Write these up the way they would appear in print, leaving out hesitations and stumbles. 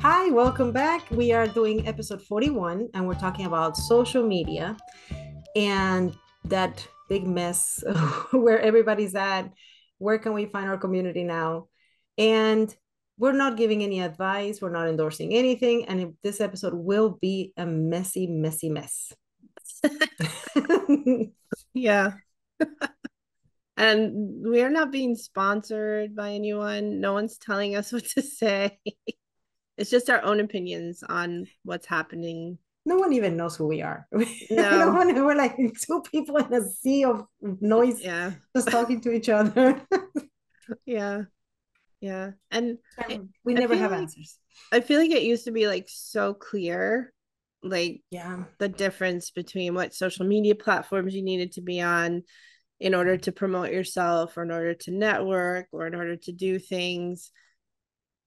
Hi, welcome back. We are doing episode 41 and we're talking about social media and that big mess where everybody's at. Where can we find our community now? And we're not giving any advice, we're not endorsing anything. And this episode will be a messy, messy mess. Yeah. And we're not being sponsored by anyone. No one's telling us what to say. It's just our own opinions on what's happening. No one even knows who we are. No No. one, we're like two people in a sea of noise Yeah. just talking to each other. Yeah. Yeah. And I, We I never feel have like answers. I feel like it used to be like so clear, like Yeah. the difference between what social media platforms you needed to be on in order to promote yourself or in order to network or in order to do things,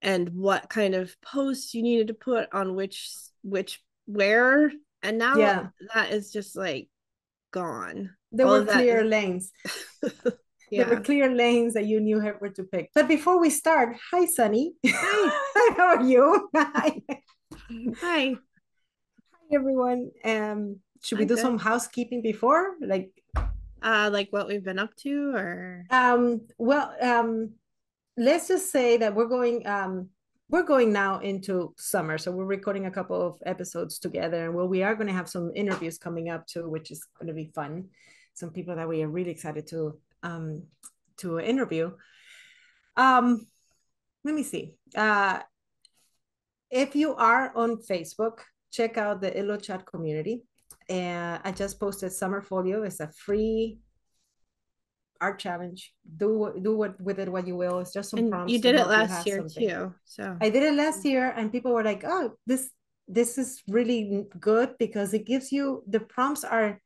and what kind of posts you needed to put on which where. And now Yeah. that is just like gone. There All were of that clear lanes. There were yeah. clear lanes that you knew where to pick. But before we start, hi, Sunny. Hi. How are you? Hi. Hi. Hi, everyone. Should we I'm do good. some housekeeping before? Like what we've been up to, or Well, let's just say that we're going now into summer, so we're recording a couple of episodes together, and well, we are going to have some interviews coming up too, which is going to be fun. Some people that we are really excited to interview. Let me see. If you are on Facebook, check out the Illo chat community. And I just posted Summer Folio. It's a free art challenge. Do what with it what you will. It's just some and you prompts to did it help you last have year something. too, so I did it last year, and people were like, "Oh, this is really good because it gives you the prompts are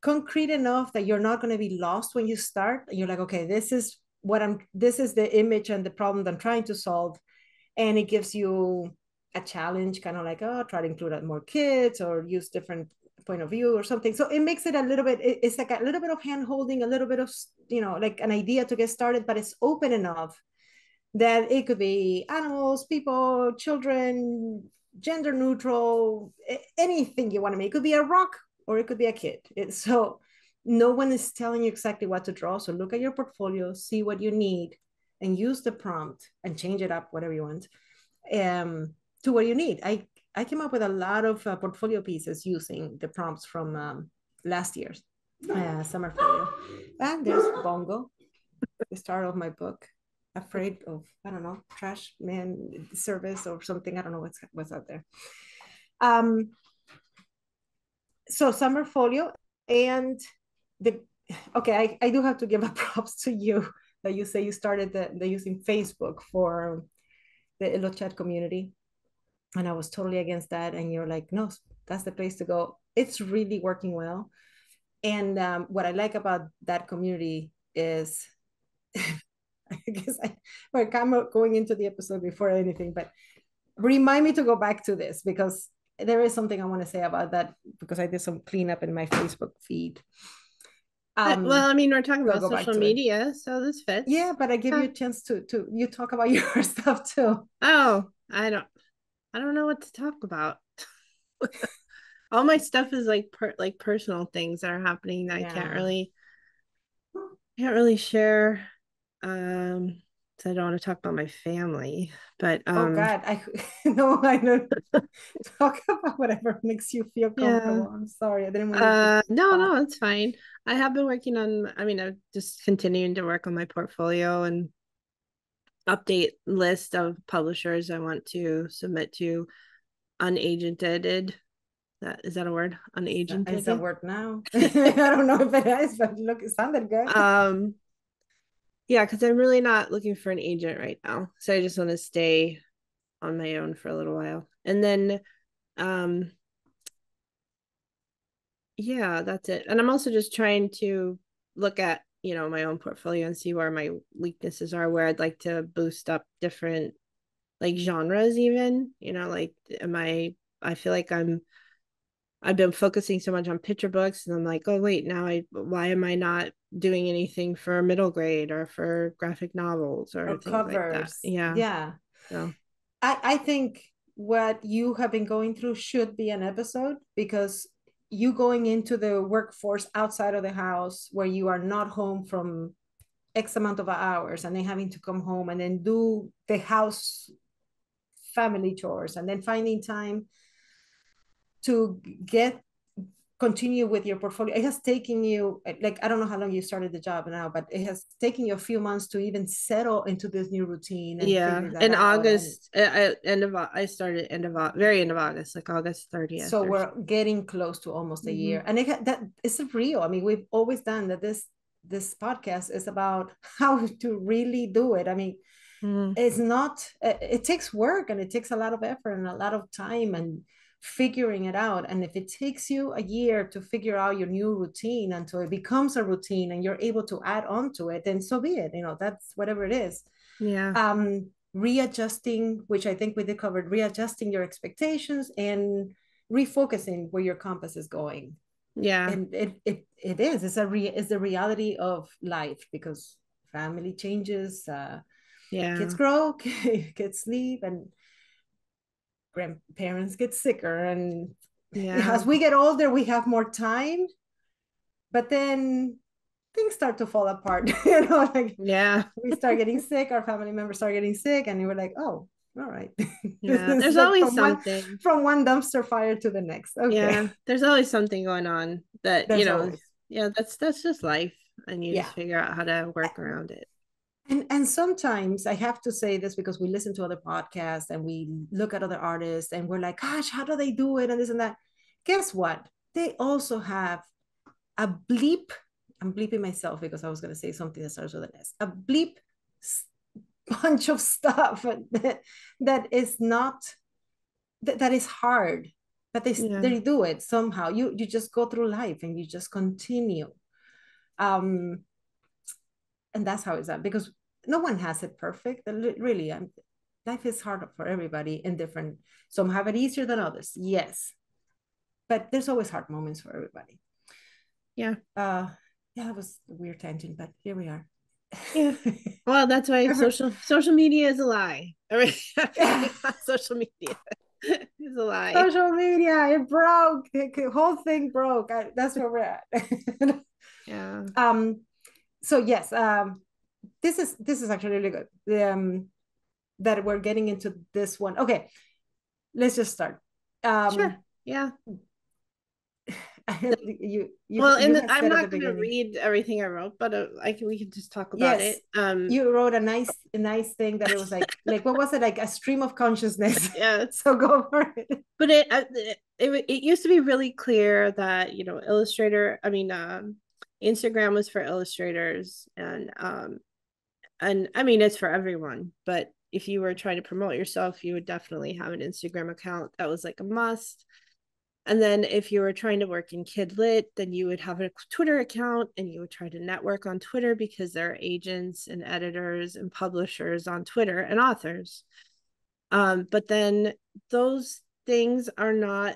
concrete enough that you're not going to be lost when you start. You're like, okay, this is the image and the problem that I'm trying to solve, and it gives you a challenge, kind of like, oh, try to include more kids or use different point of view or something. So it makes it a little bit, it's like a little bit of hand holding, a little bit of, like an idea to get started, but it's open enough that it could be animals, people, children, gender neutral, anything you want to make. It could be a rock or it could be a kid. So no one is telling you exactly what to draw. So look at your portfolio, see what you need, and use the prompt and change it up, whatever you want, to what you need. I came up with a lot of portfolio pieces using the prompts from last year's summer folio. And there's Bongo, the start of my book, afraid of, I don't know, trash man service or something. I don't know what's out there. Um, so summer folio and the I do have to give a props to you that you say you started the using Facebook for the Illo chat community. And I was totally against that. And you're like, no, that's the place to go. It's really working well. And what I like about that community is I guess we're kind of going into the episode before anything, but remind me to go back to this because there is something I want to say about that because I did some cleanup in my Facebook feed. well, I mean, we're talking We'll about go back social to it. media, so this Yeah, fits. but I give you Huh. a chance to you talk about your stuff too. Oh, I don't know what to talk about. All my stuff is like like personal things that are happening that I can't Yeah. really share. um so I don't want to talk about my family, but Oh God, I no, I know. Talk about whatever makes you feel yeah. comfortable. I'm sorry, I didn't want to put you on the No, spot. no, it's fine. I have been working on, I mean, I'm just continuing to work on my portfolio and update list of publishers I want to submit to unagented. That is that a word? It's a Unagented. word now. I don't know if it is, but look, it sounded good. um yeah, because I'm really not looking for an agent right now. So I just want to stay on my own for a little while. And then um yeah, that's it. And I'm also just trying to look at, my own portfolio and see where my weaknesses are, where I'd like to boost up different like genres even, like am I feel like I've been focusing so much on picture books, and I'm like, oh wait, now why am I not doing anything for middle grade or for graphic novels or Or things like that? covers. Yeah. Yeah. So I think what you have been going through should be an episode, because you going into the workforce outside of the house where you are not home from X amount of hours, and then having to come home and then do the house family chores, and then finding time to get continue with your portfolio. It has taken you, like, I don't know how long you started the job now, but it has taken you a few months to even settle into this new routine and Yeah, figure that in out. And August, I started very end of August, like August 30th so or we're getting close to almost a mm-hmm. year, and that is real. I mean, we've always done that. This podcast is about how to really do it. I mean, Mm-hmm. it's not, it takes work, and it takes a lot of effort and a lot of time and figuring it out. And if it takes you a year to figure out your new routine until it becomes a routine and you're able to add on to it, then so be it. That's whatever it is. Yeah. Readjusting, which I think we did cover, readjusting your expectations and refocusing where your compass is going. Yeah. And it is, it's the reality of life, because family changes, kids Yeah. grow, kids sleep, and grandparents get sicker. And Yeah. as we get older, we have more time, but then things start to fall apart. Like Yeah. we start getting sick, our family members start getting sick, and we're like, oh, all right. Yeah. It's There's like always something. from one dumpster fire to the next. Okay. Yeah. There's always something going on that, There's always. yeah, that's just life. And you Yeah. just figure out how to work around it. And sometimes I have to say this, because we listen to other podcasts and we look at other artists and we're like, gosh, how do they do it? And this and that. Guess what? They also have a bleep. I'm bleeping myself because I was going to say something that starts with an S. A bleep bunch of stuff that is not, that is hard, but Yeah. they do it somehow. You just go through life and you just continue. Um, and that's how it's done, because no one has it perfect. Really, life is hard for everybody in different. Some have it easier than others, yes, but there's always hard moments for everybody. Yeah. Yeah, that was a weird tangent, but here we are. Yeah. Well, that's why social media is a lie. Everything on social media is a lie. Social media, it broke. The whole thing broke. That's where we're at. Yeah. So yes, this is actually really good. That we're getting into this one. Okay, let's just start. Sure. Yeah. You Well, you and had I'm said at the not going to beginning. read everything I wrote, but we can just talk about Yes, it. you wrote a nice thing that it was like what was it, like a stream of consciousness. Yeah. So go for it. But it used to be really clear that Illustrator. I mean, Instagram was for illustrators, and I mean it's for everyone. But if you were trying to promote yourself, you would definitely have an Instagram account. That was like a must. And then if you were trying to work in Kid Lit, then you would have a Twitter account and you would try to network on Twitter, because there are agents and editors and publishers on Twitter and authors. But then those things are not,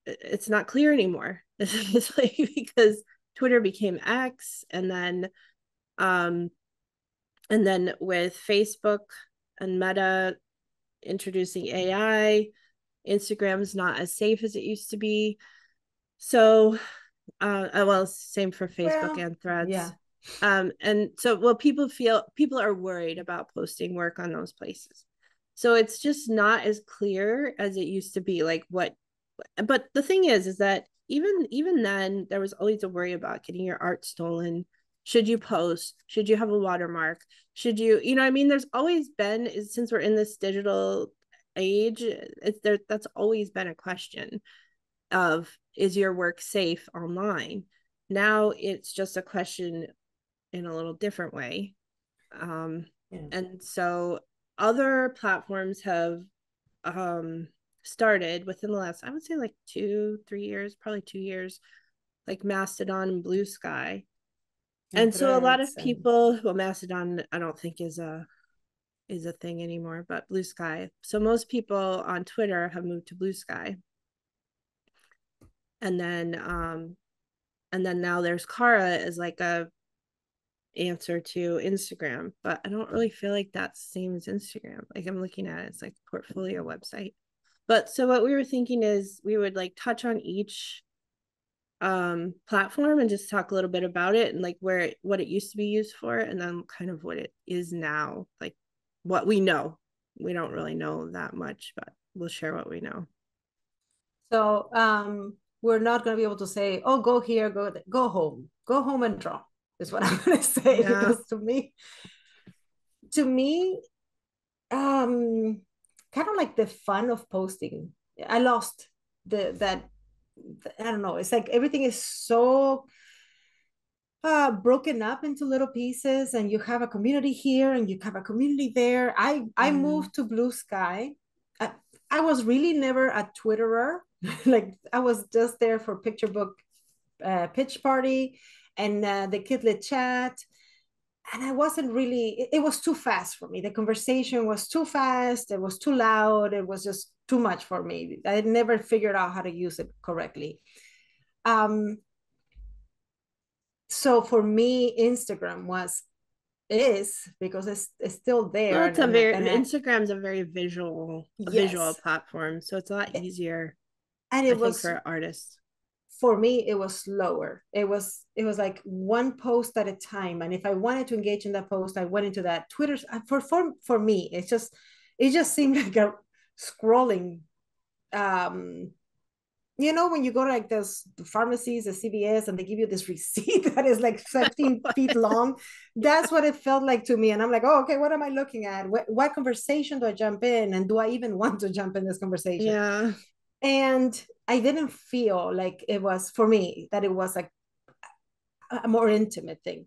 it's not clear anymore. It's like, because Twitter became X, um, and then with Facebook and Meta introducing AI, Instagram's not as safe as it used to be. So, well, same for Facebook Well, and Threads. yeah. And so, well, people are worried about posting work on those places. So it's just not as clear as it used to be. Like what, but the thing is that even then, there was always a worry about getting your art stolen. Should you post? Should you have a watermark? Should you, I mean, there's always been, since we're in this digital age, it's there, that's always been a question of, is your work safe online? Now it's just a question in a little different way. Yeah. And so other platforms have started within the last, I would say, like 2-3 years, probably 2 years, like Mastodon and Blue Sky. And And so a lot Threads of and people, well, Mastodon I don't think is a thing anymore, but Blue Sky. So most people on Twitter have moved to Blue Sky. And then now there's Kara as like a answer to Instagram, but I don't really feel like that's the same as Instagram. Like I'm looking at it, it's like portfolio website. But so what we were thinking is we would like touch on each platform and just talk a little bit about it and like what it used to be used for, and then kind of what it is now, like what we know. We don't really know that much, but we'll share what we know. So we're not going to be able to say, oh, go here, go home and draw, is what I'm going to say. Yeah. Because to me, kind of like the fun of posting, I lost that. I don't know. It's like everything is so broken up into little pieces, and you have a community here and you have a community there. I moved to Blue Sky. I, I was really never a Twitterer. Like I was just there for picture book pitch party and the kidlit chat. And I wasn't really, it was too fast for me. The conversation was too fast. It was too loud. It was just too much for me. I had never figured out how to use it correctly. So for me, Instagram is because it's still there. Well, it's a very Instagram's a very visual platform, so it's a lot easier. And I think for artists. For me, it was slower. It was like one post at a time. And if I wanted to engage in that post, I went into that Twitter. For me, it just seemed like a scrolling. You know, when you go to like those pharmacies, the CVS, and they give you this receipt that is like 17 feet long, that's what it felt like to me. And I'm like, oh, okay, what am I looking at? What conversation do I jump in? And do I even want to jump in this conversation? Yeah. And I didn't feel like it was, for me, that it was like a more intimate thing.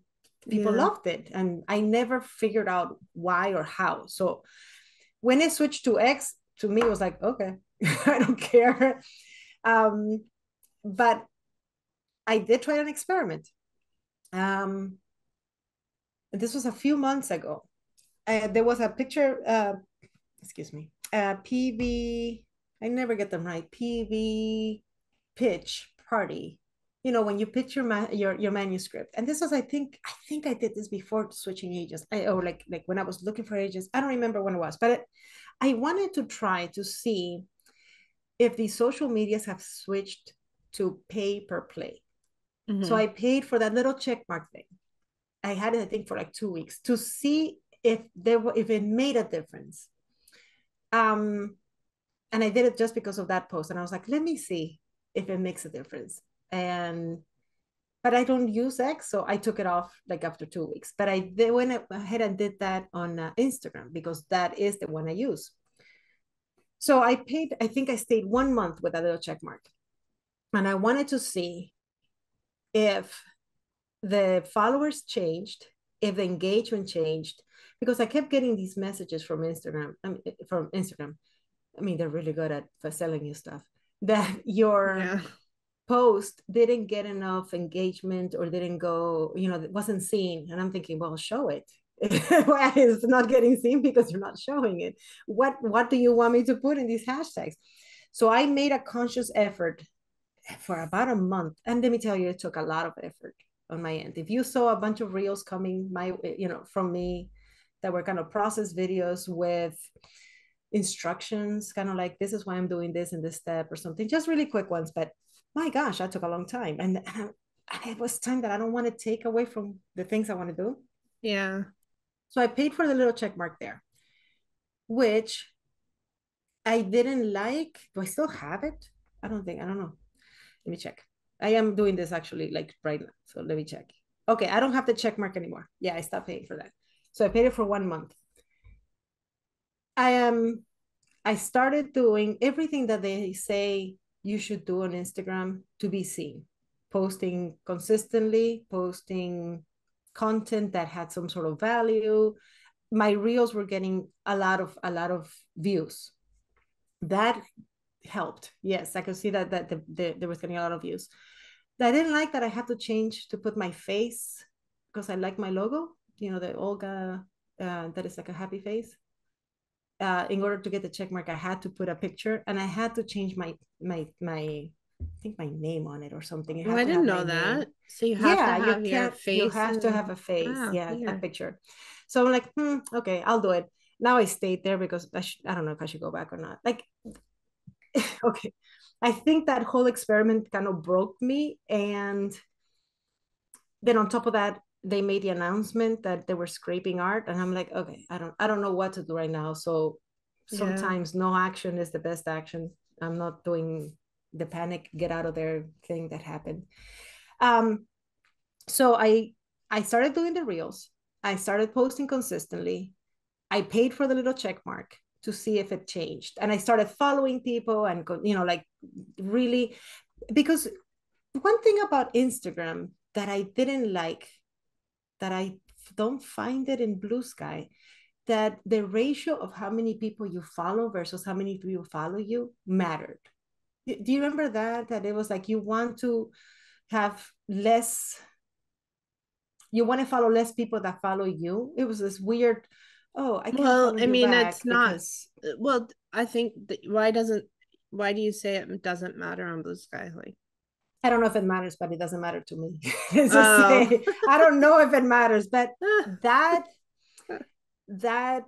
People loved it. And I never figured out why or how. So when it switched to X, to me, it was like, okay, I don't care. But I did try an experiment. This was a few months ago. There was a picture, excuse me, PV, I never get them right, PV pitch party. You know, when you pitch your manuscript. And this was, I think I did this before switching agents, or like when I was looking for agents. I don't remember when it was, but I wanted to try to see if the social medias have switched to pay per play. Mm-hmm. So I paid for that little check mark thing. I had it, I think, for like 2 weeks to see if it made a difference. And I did it just because of that post. And I was like, let me see if it makes a difference. But I don't use X, so I took it off like after 2 weeks. But I went ahead and did that on Instagram because that is the one I use. So I paid, I think I stayed 1 month with a little check mark. And I wanted to see if the followers changed, if the engagement changed, because I kept getting these messages from Instagram. I mean, they're really good at selling you stuff, that your post didn't get enough engagement or didn't go, it wasn't seen. And I'm thinking, well, show it. Why is it not getting seen? Because you're not showing it. What do you want me to put in these hashtags? So I made a conscious effort for about a month. And let me tell you, it took a lot of effort on my end. If you saw a bunch of reels coming from me that were kind of process videos with instructions, kind of like, this is why I'm doing this in this step or something, just really quick ones. But my gosh, that took a long time. And it was time that I don't want to take away from the things I want to do. Yeah. So I paid for the little check mark there, which I didn't like. Do I still have it? I don't know. Let me check. I am doing this actually like right now. So let me check. Okay, I don't have the check mark anymore. Yeah, I stopped paying for that. So I paid it for 1 month. I started doing everything that they say you should do on Instagram to be seen. Posting consistently, posting content that had some sort of value. My reels were getting a lot of views. That helped. Yes, I could see that there was getting a lot of views. I didn't like that I had to change to put my face because I like my logo, the Olga, that is like a happy face. In order to get the check mark, I had to put a picture, and I had to change my think my name on it or something. It Oh, had I to have didn't my know name. that. So you have to Yeah, you have your can't, you face have to have and a face. ah, Yeah, a weird. picture. So I'm like, okay, I'll do it. Now I stayed there because I don't know if I should go back or not. Like, okay. I think that whole experiment kind of broke me. And then on top of that, they made the announcement that they were scraping art. And I'm like, okay, I don't know what to do right now. So Yeah. sometimes no action is the best action. I'm not doing the panic, get out of there thing that happened. Um, so I started doing the reels. I started posting consistently. I paid for the little check mark to see if it changed, and I started following people and like really, because one thing about Instagram that I didn't like, that I don't find it in Blue Sky, that the ratio of how many people you follow versus how many people follow you mattered. Do you remember that it was like you want to have less, you want to follow less people that follow you. It was this weird, oh, I can't Well, follow I you mean, it's back not. because Well, I think that why do you say it doesn't matter on Blue Sky? Like, I don't know if it matters, but it doesn't matter to me. Let's just oh, say I don't know if it matters, but that that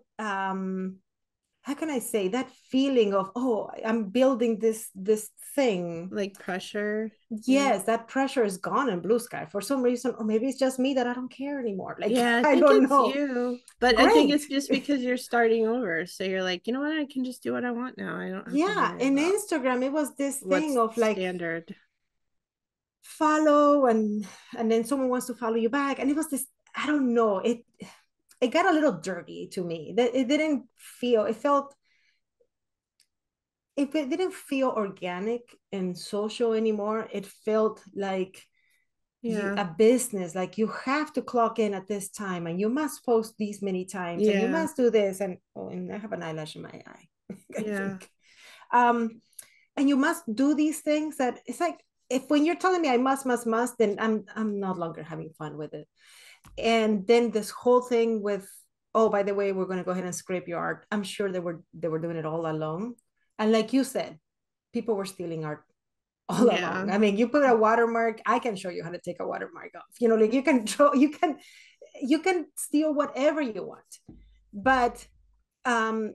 how can I say, that feeling of, oh, I'm building this thing. like pressure. Yeah. Yes, that pressure is gone in Blue Sky for some reason, or maybe it's just me that I don't care anymore. Like Yeah, I I think don't it's know. you. But I think Great. it's just because you're starting over. So you're like, you know what? I can just do what I want now. I don't have to Yeah, worry in about Instagram it was this thing what's of like standard. follow, and then someone wants to follow you back, and it was this, I don't know, it got a little dirty to me. That it didn't feel, it felt, it didn't feel organic and social anymore. It felt like Yeah. a business, like you have to clock in at this time and you must post these many times and you Yeah. must do this, and oh, and I have an eyelash in my eye. I Yeah. think and you must do these things, that it's like, if when you're telling me I must, then I'm not longer having fun with it. And then this whole thing with, oh, by the way, we're going to go ahead and scrape your art. I'm sure they were doing it all along. And like you said, people were stealing art all Yeah. along. I mean, you put a watermark, I can show you how to take a watermark off. Like you can draw, you can steal whatever you want. But um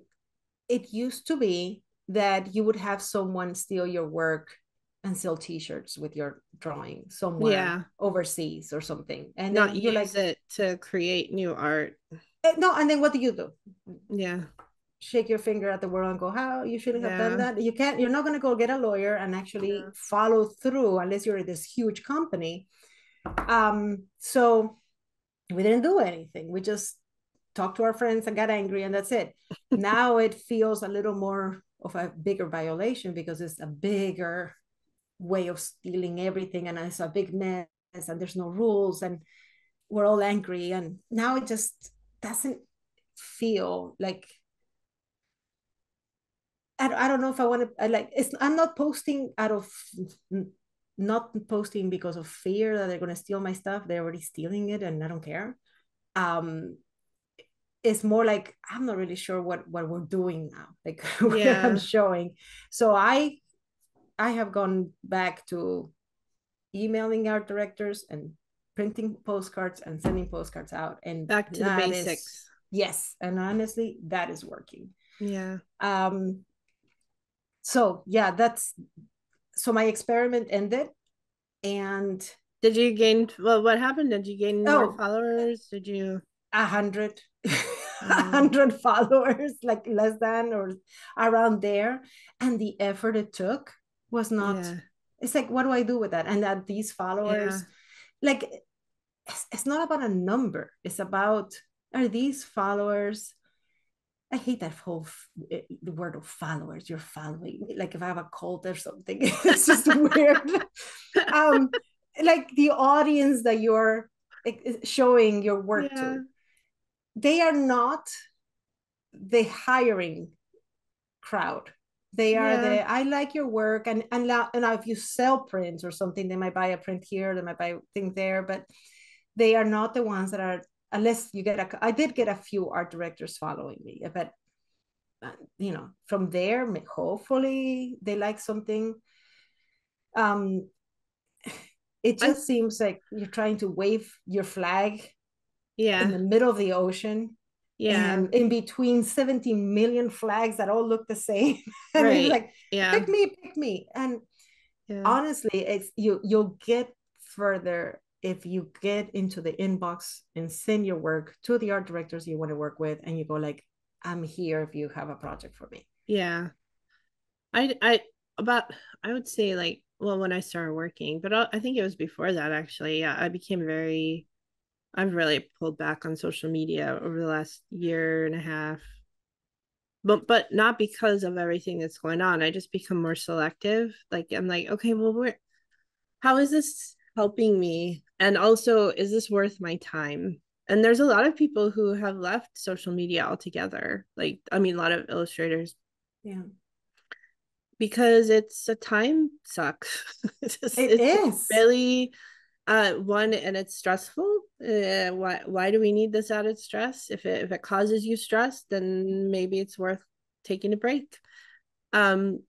it used to be that you would have someone steal your work and sell t-shirts with your drawing somewhere Yeah. overseas or something, and Not then you're use like, it to create new art. no, and then what do? Yeah. Shake your finger at the world and go, how you shouldn't have done Yeah. that. You can't, you're not going to go get a lawyer and actually Yeah. follow through unless you're this huge company. So we didn't do anything. We just talked to our friends and got angry, and that's it. Now it feels a little more of a bigger violation because it's a bigger way of stealing everything, and it's a big mess, and there's no rules, and we're all angry. And now it just doesn't feel like, I don't know if I want to, like, I'm not posting out of, not posting because of fear that they're going to steal my stuff. They're already stealing it and I don't care. um it's more like, I'm not really sure what we're doing now, like what I'm Yeah. showing. So I have gone back to emailing art directors and printing postcards and sending postcards out, and Back to the that is, basics. yes, and honestly that is working. Yeah. um so yeah, that's, so my experiment ended. And Did you gain, well, what happened? Did you gain more oh, followers? Did you 100 um 100 followers, like less than or around there. And the effort it took was not, yeah. it's like, what do I do with that? And that these Yeah. followers, like, it's not about a number, it's about, are these followers, I hate that whole the word of followers. You're following me, like if I have a cult or something. It's just weird. um like the audience that you're showing your work Yeah. to, they are not the hiring crowd. They are Yeah. the, I like your work, and now if you sell prints or something, they might buy a print here, they might buy a thing there, but they are not the ones that are, unless you get a, I did get a few art directors following me, but from there, hopefully they like something. um it I just seems like you're trying to wave your flag in yeah, the middle of the ocean, yeah, and in between 70 million flags that all look the same. And it's right. like, Yeah, pick me. And yeah, honestly, it's you'll get further if you get into the inbox and send your work to the art directors you want to work with, and you go like, I'm here if you have a project for me. yeah. I about I would say like, well, when I started working, but I think it was before that actually. Yeah, I've really pulled back on social media over the last year and a half. But not because of everything that's going on. I just become more selective. Like I'm like, okay, well, how is this helping me? And also, is this worth my time? And there's a lot of people who have left social media altogether. Like, I mean, a lot of illustrators, Yeah, because it's a time suck. it It's is. really one, and it's stressful. Why do we need this added stress? If it causes you stress, then maybe it's worth taking a break. Um,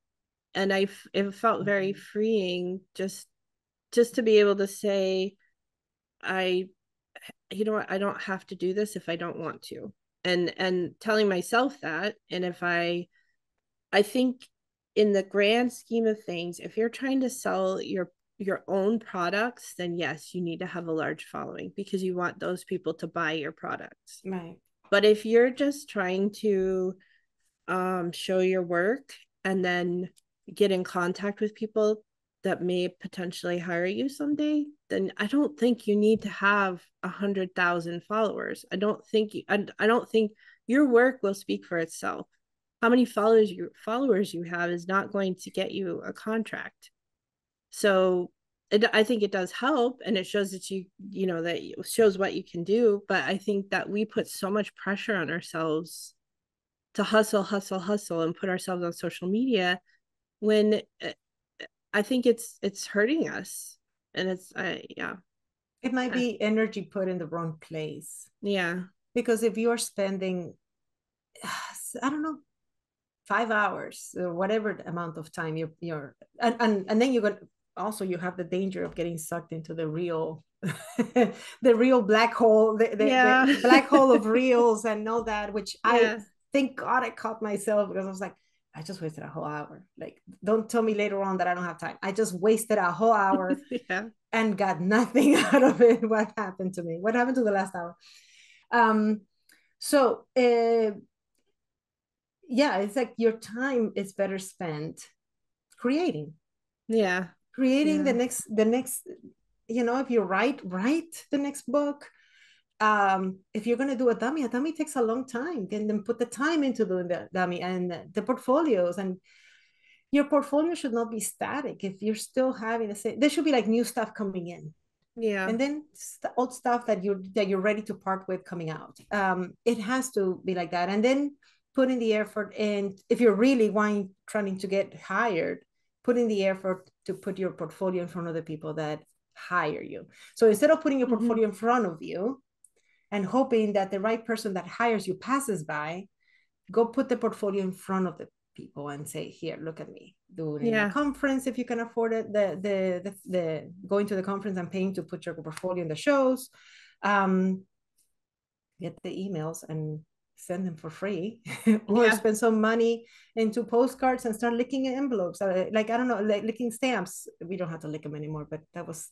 and it felt very freeing just to be able to say, I you know what, I don't have to do this if I don't want to. And telling myself that. And if I think in the grand scheme of things, if you're trying to sell your own products, then yes, you need to have a large following because you want those people to buy your products. Right. But if you're just trying to show your work and then get in contact with people that may potentially hire you someday, then I don't think you need to have 100,000 followers. I don't think your work will speak for itself. How many followers you have is not going to get you a contract. So I think it does help, and it shows that you know that it shows what you can do. But I think that we put so much pressure on ourselves to hustle, hustle, hustle, and put ourselves on social media when I think it's hurting us. And it's yeah, It might be energy put in the wrong place, yeah, because if you're spending, I don't know, 5 hours or whatever amount of time and then you're going to also, you have the danger of getting sucked into the real the real black hole, yeah, the black hole of reels and all that, which I yeah, thank God I caught myself, because I was like, I just wasted a whole hour. Like, don't tell me later on that I don't have time. I just wasted a whole hour yeah, and got nothing out of it. What happened to me? What happened to the last hour? um so yeah, it's like your time is better spent creating yeah, creating yeah, the next, if you write the next book. If you're going to do a dummy takes a long time, and then put the time into doing the dummy and the portfolios. And your portfolio should not be static. If you're still having the same, there should be like new stuff coming in, yeah, and then old stuff that you're ready to part with coming out. It has to be like that, and then put in the effort. And if you're really trying to get hired, put in the effort to put your portfolio in front of the people that hire you. So instead of putting your mm-hmm. portfolio in front of you and hoping that the right person that hires you passes by, go put the portfolio in front of the people and say, here, look at me doing a Yeah, conference if you can afford it, the going to the conference and paying to put your portfolio in the shows. um get the emails and send them for free, or yeah, spend some money into postcards and start licking envelopes, like, I don't know, like licking stamps. We don't have to lick them anymore, but that was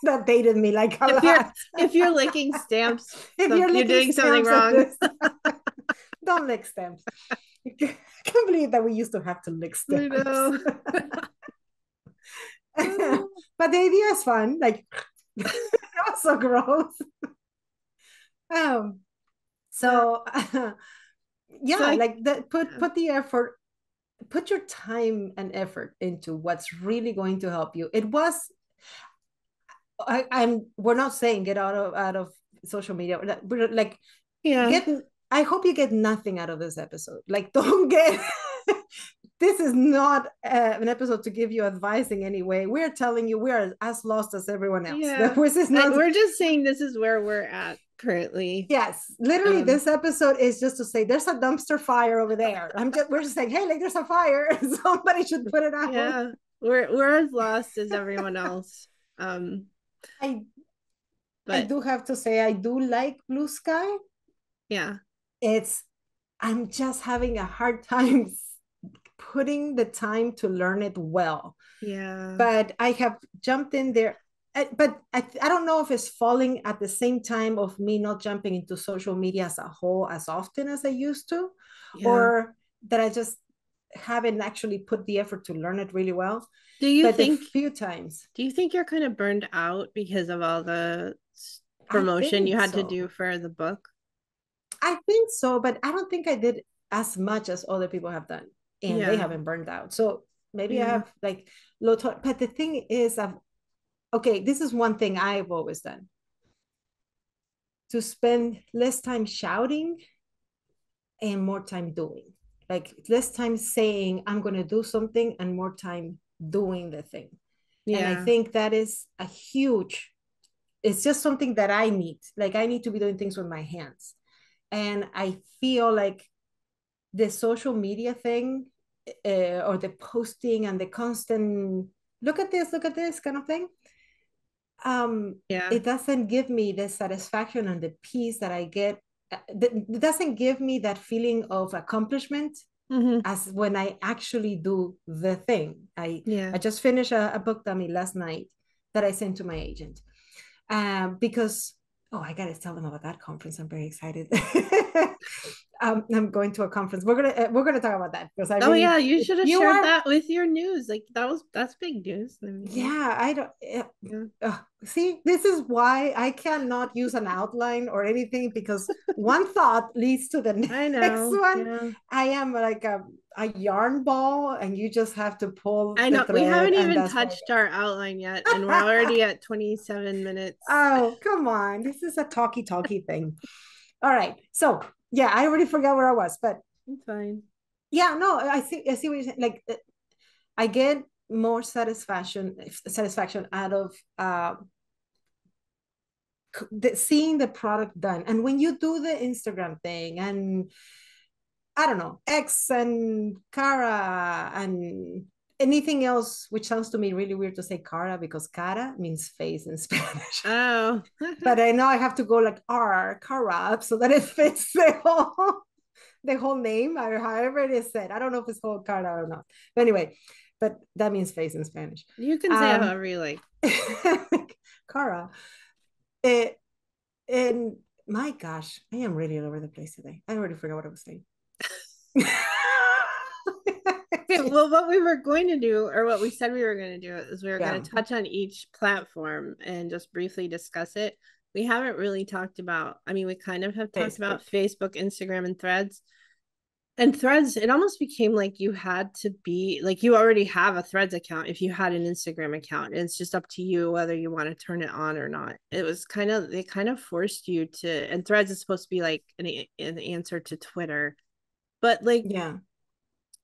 that dated me like a if you're lot. if you're licking stamps, If so you're you're licking doing something stamps at wrong. this, don't lick stamps. I can't believe that we used to have to lick I stamps. know. But the idea is fun. Like, that was so gross. Um, Yeah. so So yeah, I like put the effort, put your time and effort into what's really going to help you. It was I'm we're not saying get out of social media. We're like, yeah, get I hope you get nothing out of this episode. Like, don't get this is not an episode to give you advice in any way. We're telling you we are as lost as everyone else. yeah. This is not. We're just saying this is where we're at currently. Yes, literally, Um, this episode is just to say there's a dumpster fire over there. We're just saying, hey, like, there's a fire. Somebody should put it out. yeah. we're as lost as everyone else. I I But do have to say I do like Blue Sky. yeah, It's I'm just having a hard time putting the time to learn it well. yeah, But I have jumped in there. But I don't know if it's falling at the same time of me not jumping into social media as a whole as often as I used to, yeah. or that I just haven't actually put the effort to learn it really well. Do you But the think few times, do you think you're kind of burned out because of all the I promotion you think had to so. do for the book? I think so, but I don't think I did as much as other people have done, and they Yeah, haven't burned out. So maybe I yeah, have like low. But the thing is, okay, this is one thing I've always done: to spend less time shouting and more time doing. Like less time saying I'm going to do something and more time doing the thing. And I yeah, think that is a huge. It's just something that I need. Like I need to be doing things with my hands, and I feel like the social media thing, or the posting and the constant look at this kind of thing, yeah. it doesn't give me the satisfaction and the peace that I get. It doesn't give me that feeling of accomplishment Mm-hmm. as when I actually do the thing. Yeah. I just finished a book dummy last night that I sent to my agent, because I gotta tell them about that conference. I'm very excited. I'm going to a conference. We're gonna talk about that because I Oh yeah, really, you if should have you shared are, that with your news. Like that's big news. I mean, yeah, I don't. yeah. See, this is why I cannot use an outline or anything, because one thought leads to the I next know. one. Yeah. I am like a yarn ball, and you just have to pull I the know. We thread, haven't and even that's how it touched our outline yet, and we're goes. already at 27 minutes. Oh, come on. This is a talky thing. All right. So, yeah, I already forgot where I was, but It's fine. yeah, no, I see what you're saying. Like, I get more satisfaction out of seeing the product done. And when you do the Instagram thing, and I don't know, X and Cara and anything else, which sounds to me really weird to say Cara, because cara means face in Spanish. Oh. But I know I have to go like Cara, so that it fits the whole name, or however it is said. I don't know if it's called Cara or not. But anyway, but that means face in Spanish. You can say it Um, however you like. Cara. It, and my gosh, I am really all over the place today. I already forgot what I was saying. Okay, well, what we were going to do, or what we said we were going to do, is we were going Yeah, to touch on each platform and just briefly discuss it. We haven't really talked about, I mean, we kind of have talked about Facebook. Facebook, Instagram, and Threads. And Threads, it almost became like you had to be like you already have a Threads account if you had an Instagram account. And it's just up to you whether you want to turn it on or not. It was kind of, they kind of forced you to, and Threads is supposed to be like an answer to Twitter, but like Yeah.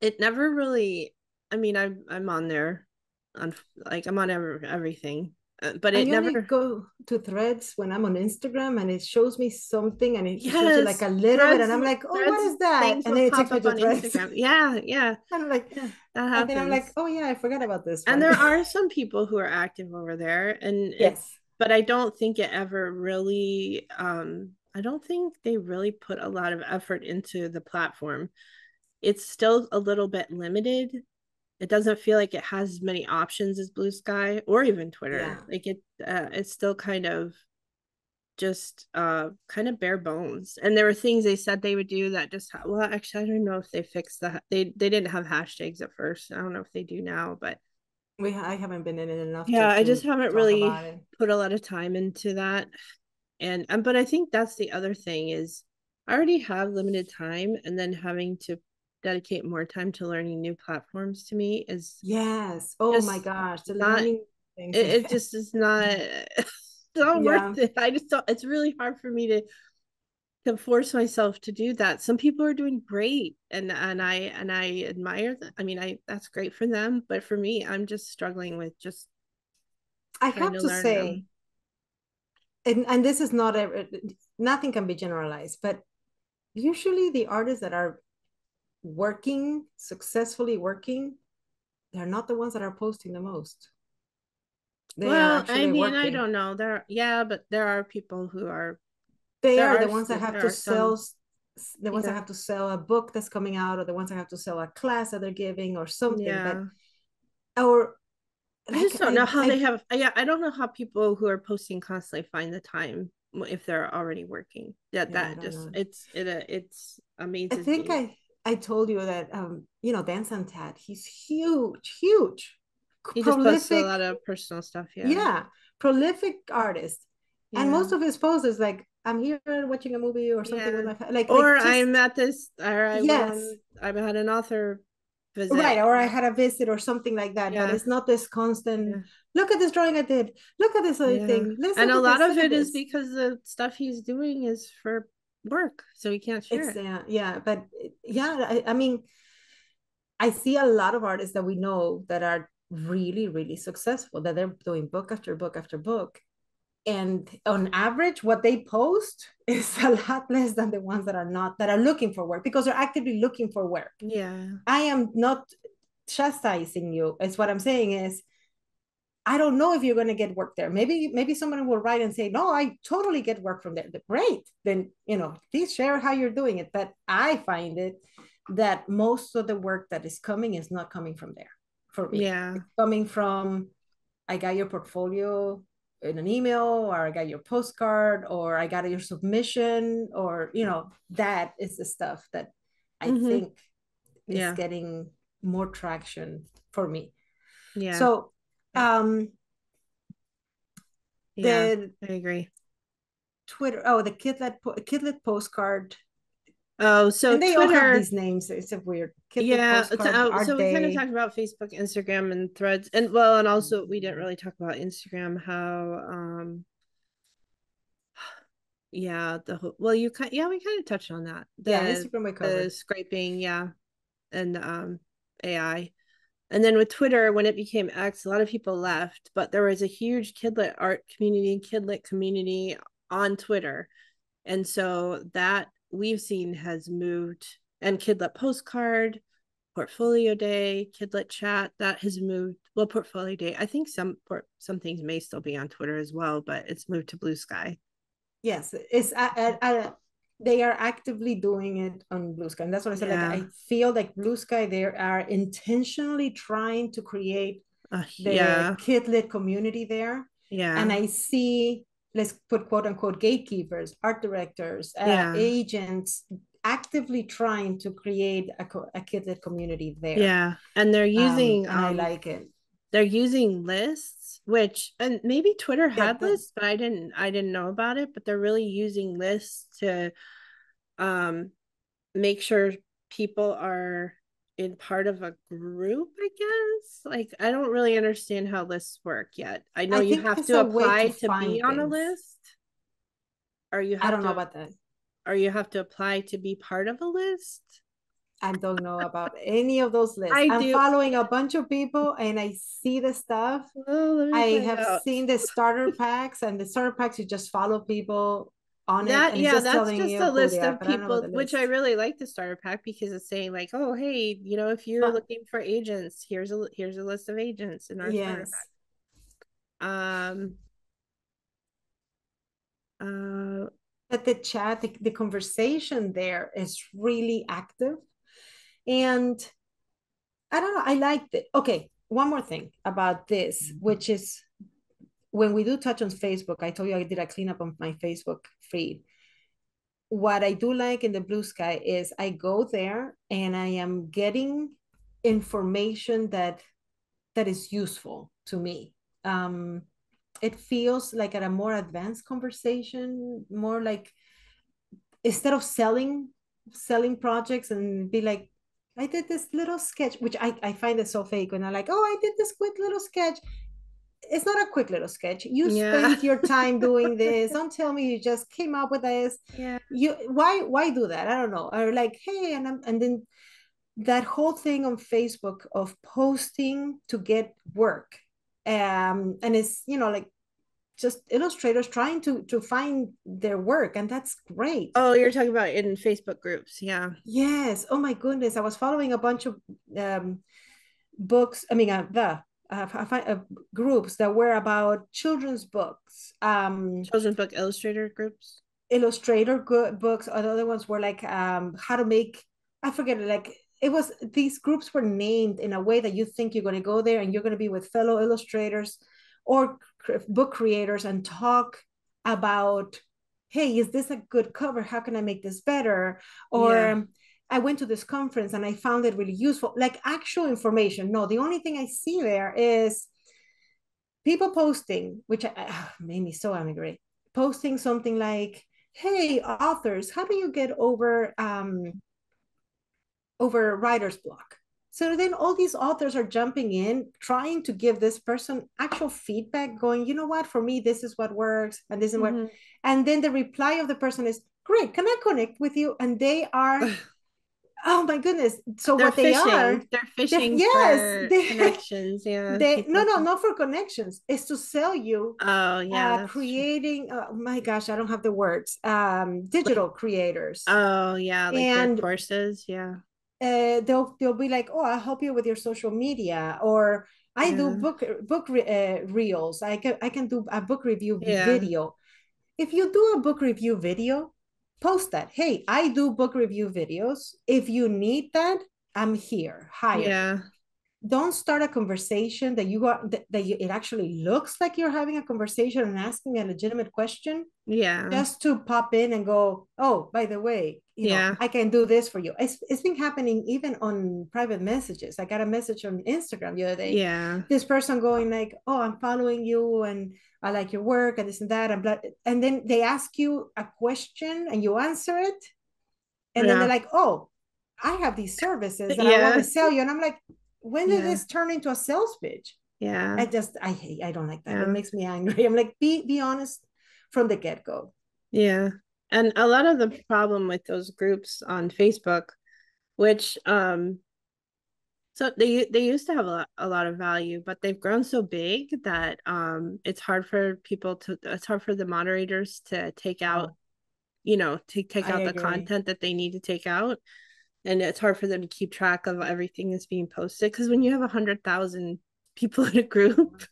it never really, I mean, I'm on there on like I'm on everything, but it I only never. go to Threads when I'm on Instagram, and it shows me something, and it shows you like Yes, a little bit, and I'm like, oh, what threads is that? things And will then it pop takes me up to on Threads. Instagram. Yeah, yeah, And I'm like, yeah, that and then I'm like, happens. oh yeah, I forgot about this And one. there are some people who are active over there, and it, Yes. but I don't think it ever really, I don't think they really put a lot of effort into the platform. It's still a little bit limited. It doesn't feel like it has as many options as Blue Sky or even Twitter. Yeah. Like it's still kind of just kind of bare bones. And there were things they said they would do that just, well, actually I don't know if they fixed that. They didn't have hashtags at first. I don't know if they do now, but I haven't been in it enough yeah, I just to haven't talk really about it. put a lot of time into that. And but I think that's the other thing is I already have limited time, and then having to dedicate more time to learning new platforms to me is Yes. Oh my just gosh, the not, learning things. it just is not it's not worth Yeah. it. I just don't, it's really hard for me to force myself to do that. Some people are doing great, and I admire them. I mean, I that's great for them, but for me, I'm just struggling with just I trying have to to learn say, them. and this is not nothing can be generalized, but usually the artists that are working successfully working they're not the ones that are posting the most. They are Well, I actually mean, I working. don't know. Yeah, but there are people who are They there are are the ones that have there to are some, sell, the ones that yeah. have to sell a book that's coming out, or the ones that have to sell a class that they're giving or something. But Yeah. or I just like don't know how they have, yeah, I don't know how people who are posting constantly find the time if they're already working. Yeah, yeah, I that don't just know. it's I amazes think me. I told you that Dance and Tat, he's huge, huge, He just posts a lot prolific, of personal stuff, yeah. yeah, prolific artist. And Yeah. most of his posts is like, I'm here watching a movie or something with Yeah. my Or just I'm at this, or I went yes, on, I've had an author right, visit, or you I know. had a visit or something like that. But Yeah. it's not this constant, Yeah. look at this drawing I did, look at this other Yeah. thing, let's And look a at lot this, of look at it is this. because the stuff he's doing is for work, so he can't share It's it. yeah, but yeah, I mean, I see a lot of artists that we know that are really, really successful, that they're doing book after book after book. And on average, what they post is a lot less than the ones that are not, that are looking for work because they're actively looking for work. Yeah. I am not chastising you. It's what I'm saying is, I don't know if you're going to get work there. Maybe someone will write and say, no, I totally get work from there. Great. Then, please share how you're doing it. But I find it that most of the work that is coming is not coming from there for me. Yeah. It's coming from, I got your portfolio in an email, or I got your postcard, or I got your submission, or, that is the stuff that I Mm-hmm. think is Yeah. getting more traction for me. Yeah. So, um, Yeah. the I agree. Twitter, the Kidlet postcard, Oh, so and they all have Twitter, these names. It's a weird Kidlet yeah. postcard, So Art we kind of Day. talked about Facebook, Instagram, and Threads, and well, and also we didn't really talk about Instagram. How, yeah, well, yeah, we kind of touched on that. Yeah, The Instagram we covered. scraping, yeah, and AI. And then with Twitter, when it became X, a lot of people left, but there was a huge kidlit art community, kidlit community on Twitter. And so that we've seen has moved, and Kidlit Postcard, Portfolio Day, Kidlit Chat, that has moved. Well, Portfolio Day, I think some things may still be on Twitter as well, but it's moved to Blue Sky. Yes, they are actively doing it on Blue Sky. And that's what I said. Like, Yeah. I feel like Blue Sky, they are intentionally trying to create the Yeah. Kidlit community there. And Yeah. I see, let's put quote unquote gatekeepers, art directors, Yeah. agents actively trying to create a Kidlit community there. Yeah. And And I like it. they're using lists, which, and maybe Twitter Yeah, had lists, but I didn't know about it, but they're really using lists to um make sure people are in part of a group, I guess. Like, I don't really understand how lists work yet. I know I you think have it's to a way to apply to be find on a things. list, or you I have don't know to about that. or you have to apply to be part of a list. I don't know about any of those lists. I I'm do. following a bunch of people and I see the stuff. Oh, let me I find have out. seen the starter packs, and the starter packs, you just follow people on it, That, and it's yeah, just that's telling just you a who they list are, of but I don't know about people, the which I list. really like the starter pack because it's saying like, oh, hey, if you're But looking for agents, here's a list of agents in our starter yes, pack. Uh but the chat, the conversation there is really active. And I don't know, I liked it. Okay, one more thing about this, which is when we do touch on Facebook, I told you I did a cleanup on my Facebook feed. What I do like in the Blue Sky is I go there and I am getting information that is useful to me. It feels like at a more advanced conversation, more like, instead of selling projects and be like, I did this little sketch, which I find it so fake when I'm like, oh, I did this quick little sketch. It's not a quick little sketch. You yeah. spent your time doing this. Don't tell me you just came up with this. Yeah. Why do that? I don't know. Or like, hey, and then that whole thing on Facebook of posting to get work. And it's, like, just illustrators trying to find their work, and that's great. Oh, you're talking about in Facebook groups. Yeah. Yes. Oh my goodness. I was following a bunch of um books. I mean, groups that were about children's books, Children's book illustrator groups. illustrator books. Other ones were like how to make, I forget, like it was, these groups were named in a way that you think you're going to go there and you're going to be with fellow illustrators or book creators and talk about, hey, is this a good cover, how can I make this better, or Yeah. I went to this conference and I found it really useful, like actual information. No, the only thing I see there is people posting, which made me so angry, posting something like, hey, authors, how do you get over writer's block? So then all these authors are jumping in, trying to give this person actual feedback, going, you know what, for me, this is what works, and this is what. Mm-hmm. And then the reply of the person is, great, can I connect with you? And they are, oh my goodness. So They're what they are, fishing. They're fishing yes, for connections. Yeah. they, no, People no, to. not for connections. It's to sell you Oh, yeah, that's true. creating, oh my gosh, I don't have the words, Like, digital creators. oh, yeah, like their And courses. Yeah. they'll be like, oh, I'll help you with your social media, or I do Yeah. reels. I can do a book review Yeah. video. If you do a book review video, post that. Hey, I do book review videos. If you need that, I'm here. Hire me. Yeah. Don't start a conversation that you are that you, it actually looks like you're having a conversation and asking a legitimate question, Yeah. just to pop in and go, oh, by the way, Yeah. I can do this for you. It's been happening even on private messages. I got a message on Instagram the other day, Yeah. this person going like, oh, I'm following you and I like your work and this and that and blah. And then they ask you a question and you answer it, and then they're Yeah. like, oh, I have these services and I want to Yeah. sell you. And I'm like, when did Yeah. this turn into a sales pitch? Yeah. I don't like that. It Yeah. makes me angry. I'm like, be honest from the get-go. Yeah. And a lot of the problem with those groups on Facebook, which so they used to have a lot of value, but they've grown so big that it's hard for the moderators to take out, Oh, to take I out the agree. content that they need to take out. And it's hard for them to keep track of everything that's being posted. Because when you have 100,000 people in a group,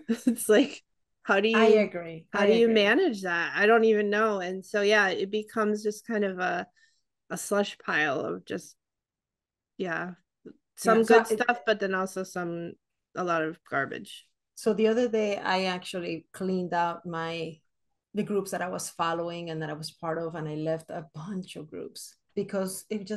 it's like, how do I you agree. how I do you agree. manage that? I don't even know. And so yeah, it becomes just kind of a slush pile of just, yeah, Yeah. some good stuff, but then also a lot of garbage. So the other day I actually cleaned out the groups that I was following and that I was part of, and I left a bunch of groups because it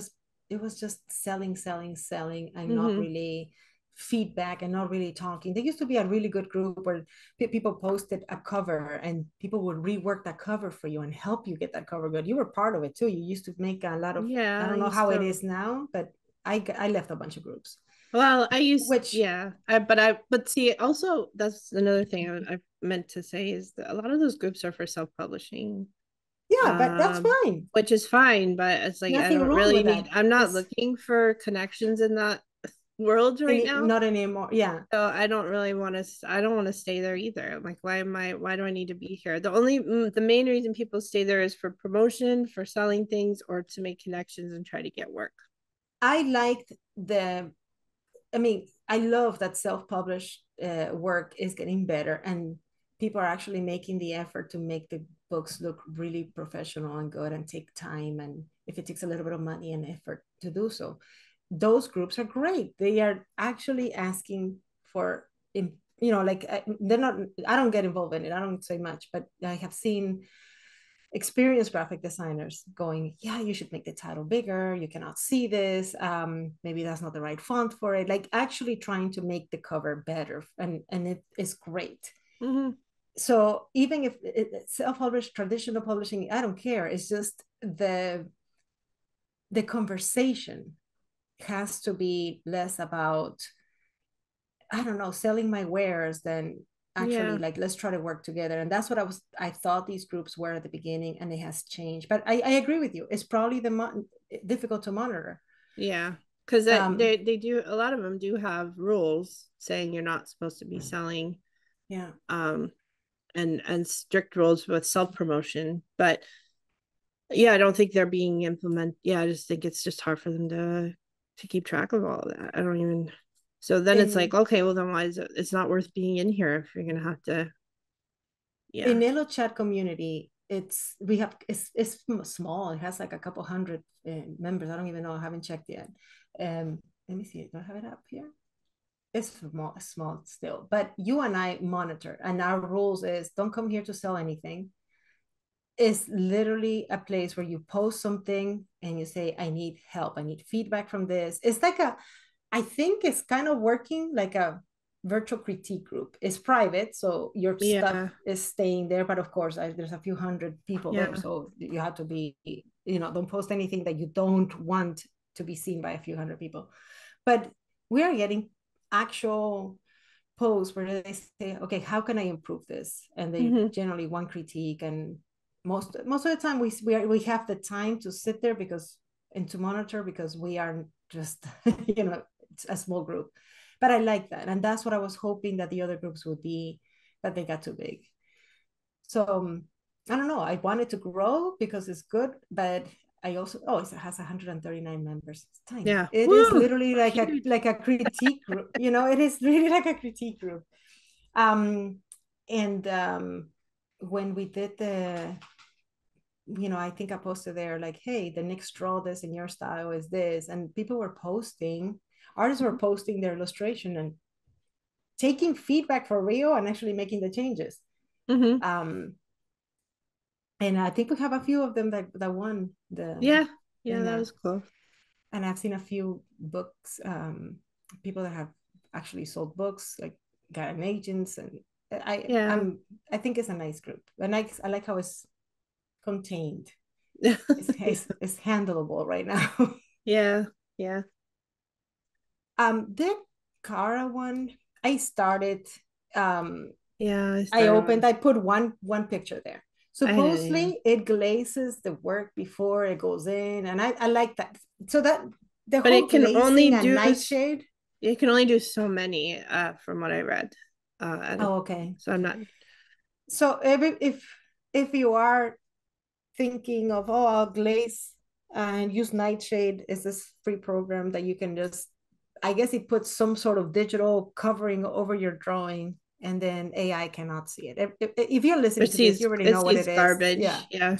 was just selling, selling, selling, and not Mm-hmm. really feedback and not really talking. There used to be a really good group where people posted a cover and people would rework that cover for you and help you get that cover good. You were part of it too. You used to make a lot of, I Yeah, I don't know used how it to. is now, but I left a bunch of groups, Well, which, yeah, but see, also that's another thing I meant to say is that a lot of those groups are for self-publishing, yeah, but that's fine. which is fine, but it's like I Nothing don't wrong really with that. I'm not It's looking for connections in that world right now. not anymore. Yeah. So I don't really want to, I don't want to stay there either. Like, why do I need to be here? The main reason people stay there is for promotion, for selling things, or to make connections and try to get work. I liked I mean, I love that self-published work is getting better and people are actually making the effort to make the books look really professional and good and take time. And if it takes a little bit of money and effort to do so, those groups are great. They are actually asking for, like they're not, I don't get involved in it. I don't say much, but I have seen experienced graphic designers going, yeah, you should make the title bigger, you cannot see this, maybe that's not the right font for it, like actually trying to make the cover better, and it is great. Mm-hmm. So even if it's self-published, traditional publishing, I don't care. It's just the conversation has to be less about, I don't know, selling my wares than actually Yeah, like, let's try to work together. And that's what I thought these groups were at the beginning, and it has changed. But I agree with you. It's probably difficult to monitor. yeah, because Um, they do, a lot of them do have rules saying you're not supposed to be selling, yeah, um, and strict rules with self promotion, but yeah, I don't think they're being implemented. Yeah, I just think it's just hard for them to keep track of all of that. I don't even. So then it's like, in okay, well then why is it, it's not worth being in here if you're gonna have to, yeah. Illo chat community, it's small. It has like a couple hundred members. I don't even know. I haven't checked yet. Let me see. Do I have it up here? It's small still. But you and I monitor, and our rules is don't come here to sell anything. It's literally a place where you post something and you say, I need help. I need feedback from this. It's like I think it's kind of working like a virtual critique group. It's private, so your stuff Yeah. is staying there. But of course, there's a few hundred people there, Yeah. so you have to be, don't post anything that you don't want to be seen by a few hundred people. But we are getting actual posts where they say, okay, how can I improve this? And they Mm-hmm. generally want critique, and most of the time we have the time to sit there because and to monitor because we are just it's a small group. But I like that, and that's what I was hoping that the other groups would be, but they got too big. So I don't know, I wanted to grow because it's good, but I also, it has 139 members. It's tiny. Yeah. It is Woo! literally like Huge. a critique group. It is really like a critique group. And when we did I think I posted there like, hey, the next draw this in your style is this. And people were posting, artists were posting their illustration and taking feedback for real and actually making the changes. Mm-hmm. And I think we have a few of them that won the Yeah. Yeah, thing. that was cool. And I've seen a few books, people that have actually sold books, like gotten agents. And Yeah. I think it's a nice group. And I like how it's contained. It's handleable right now. Yeah. Yeah. The Cara one, I started. Yeah. I put one picture there. I did, yeah. Supposedly it glazes the work before it goes in, and I like that. So that the But whole glazing and nightshade. it can only do so many, from what I read. Oh, okay. So I'm not. So if you are thinking of, I'll glaze and use nightshade, is this free program that you can just, I guess it puts some sort of digital covering over your drawing, and then AI cannot see it. If you're listening to this, you already It know what sees it is. Yeah. garbage. Yeah.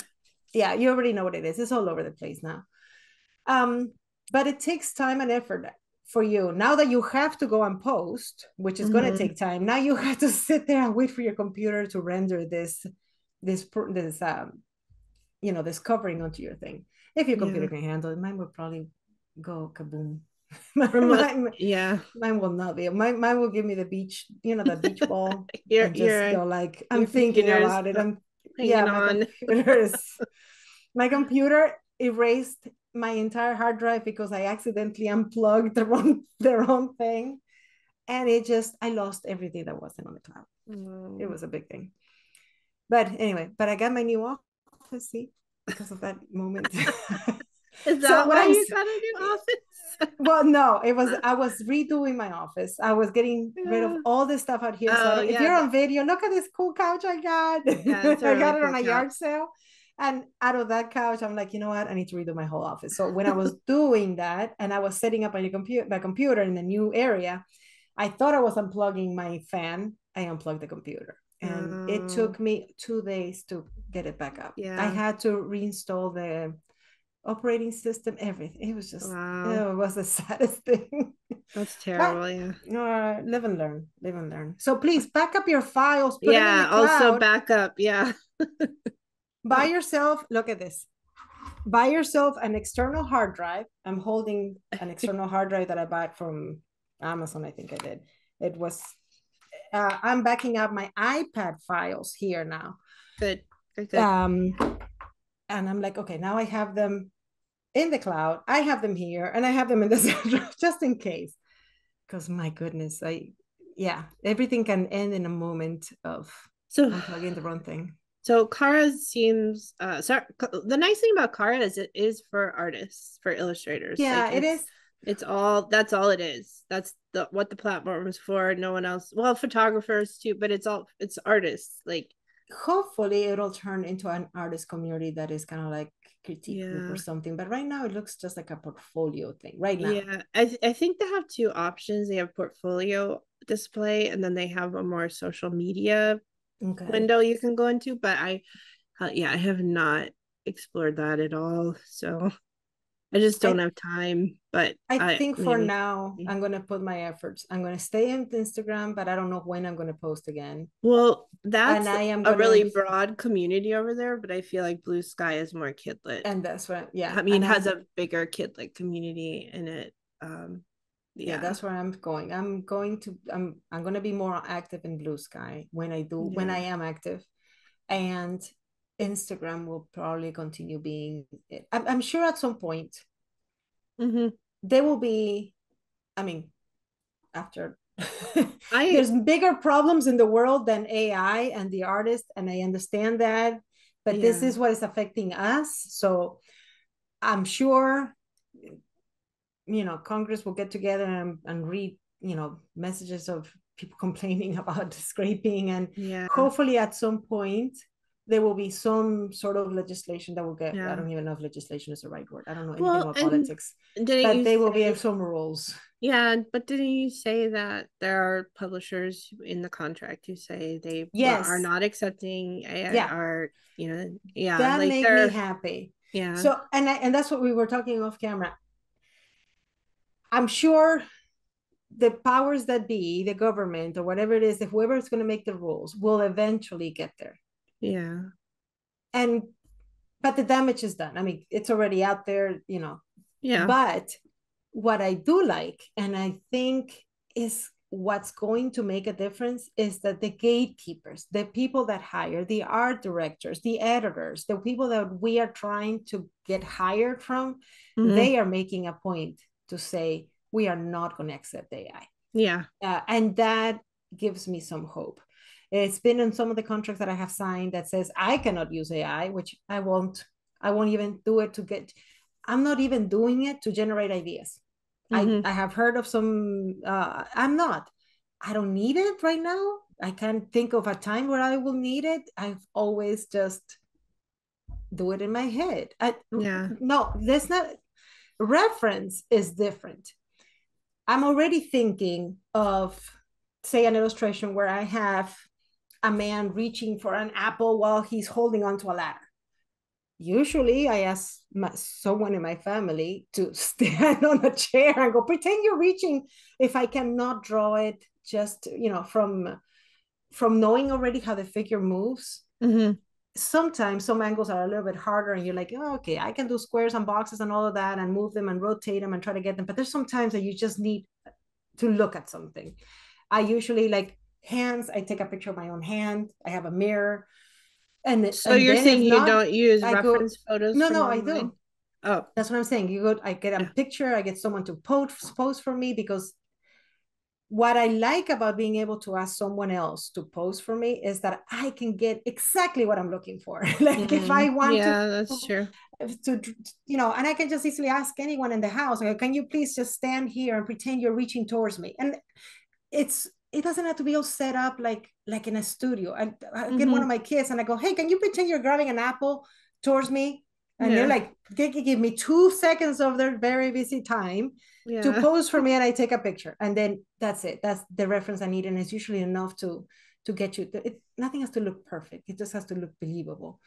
Yeah, you already know what it is. It's all over the place now. Um, but it takes time and effort for you. Now that you have to go and post, which is going to Mm-hmm. take time, now you have to sit there and wait for your computer to render this this covering onto your thing. If your computer Yeah. can handle it, mine would probably go kaboom. From what? mine, Yeah. mine will not be. Mine will give me the beach, the beach ball, Your and just your go like, I'm your thinking computer's about it. hanging My on. computer erased my entire hard drive because I accidentally unplugged the wrong thing, and I lost everything that wasn't on the cloud. It was a big thing. But anyway, I got my new office, see, because of that moment. Is So that what why I'm you got a new office? well, no, I was redoing my office. I was getting rid of Yeah. all this stuff out here. So Oh if yeah, you're on video, look at this cool couch I got. yeah, it's a I really got it cool on a couch. yard sale. And out of that couch, I'm like, you know what? I need to redo my whole office. So when I was doing that and I was setting up my computer in the new area, I thought I was unplugging my fan. I unplugged the computer. And it Oh took me 2 days to get it back up. I yeah. had to reinstall the operating system, everything. Wow. It was the saddest thing. That's But terrible. Yeah. live and learn, live and learn. So please back up your files, put them in the Yeah. Also cloud. backup. Yeah. Buy yourself, look at this. Buy yourself an external hard drive. I'm holding an external hard drive that I bought from Amazon. I think I did. It was. I'm backing up my iPad files here now. Good. Good. Good. Um, and I'm like, okay, now I have them in the cloud. I have them here, and I have them in the center just in case. Because my goodness, yeah, everything can end in a moment of So unplugging the wrong thing. so Kara seems sorry, the nice thing about Kara is it is for artists, for illustrators. Yeah, Like it is. it's all that's all it is. That's what the platform is for. No one else. Well, photographers too, but it's artists. Like Hopefully, it'll turn into an artist community that is kind of like critique group or Yeah. something. But right now it looks just like a portfolio thing right now. Yeah. I think they have two options. They have portfolio display and then they have a more social media Okay. window you can go into. But yeah, I have not explored that at all. So I just don't I have time. But I I think for maybe. now I'm gonna put my efforts. I'm gonna stay on Instagram, but I don't know when I'm gonna post again. Well, And that's I am a gonna, really broad community over there, but I feel like Blue Sky is more kidlit. and that's what, yeah. I mean, And has I'm, a bigger kidlit community in it. yeah, Yeah, that's where I'm going. I'm gonna be more active in Blue Sky when yeah. I am active. And Instagram will probably continue being, I'm sure at some point Mm-hmm. there will be, I mean, after I there's bigger problems in the world than AI and the artist, and I understand that, but this Yeah. is what is affecting us. So I'm sure, Congress will get together and read, messages of people complaining about scraping, and Yeah. hopefully at some point there will be some sort of legislation that will get, I Yeah. don't even know if legislation is the right word, I don't know anything Well, about and politics, didn't but you they will be say, some rules. yeah, but didn't you say that there are publishers in the contract who say they are Yes. not accepting AI Yeah, art, yeah, that like made me they're, happy. yeah, So, and that's what we were talking off camera. I'm sure the powers that be, the government or whatever it is, if whoever is going to make the rules, will eventually get there. yeah, And but the damage is done. I mean, it's already out there. yeah. But what I do like, and I think is what's going to make a difference, is that the gatekeepers, the people that hire, the art directors, the editors, the people that we are trying to get hired from, Mm-hmm. they are making a point to say, we are not going to accept AI. Yeah. And that gives me some hope. It's been in some of the contracts that I have signed that says I cannot use AI, which I won't. I won't even do it to get. I'm not even doing it to generate ideas. I Mm-hmm. I have heard of some. I'm not. I don't need it right now. I can't think of a time where I will need it. I've always just do it in my head. Yeah. No, there's not. Reference is different. I'm already thinking of, say, an illustration where I have a man reaching for an apple while he's holding onto a ladder. Usually, I ask someone in my family to stand on a chair and go, pretend you're reaching. If I cannot draw it, just from knowing already how the figure moves. Mm-hmm. Sometimes some angles are a little bit harder, and you're like, oh, okay, I can do squares and boxes and all of that, and move them and rotate them and try to get them. But there's sometimes that you just need to look at something. I usually like hands. I take a picture of my own hand. I have a mirror, and So and you're then if saying you not, don't use I go. reference photos No, from no, I online? do. Oh, That's what I'm saying. You go. I get a yeah. picture. I get someone to pose for me, because what I like about being able to ask someone else to pose for me is that I can get exactly what I'm looking for. Like if I Mm, want yeah, that's true. and I can just easily ask anyone in the house, like, can you please just stand here and pretend you're reaching towards me? And it doesn't have to be all set up like in a studio. I get one Mm-hmm. of my kids and I go, hey, can you pretend you're grabbing an apple towards me? And they're Yeah. like, they give me 2 seconds of their very busy time to Yeah. pose for me, and I take a picture, and then that's it. That's the reference I need, and it's usually enough to get you. Nothing has to look perfect. It just has to look believable.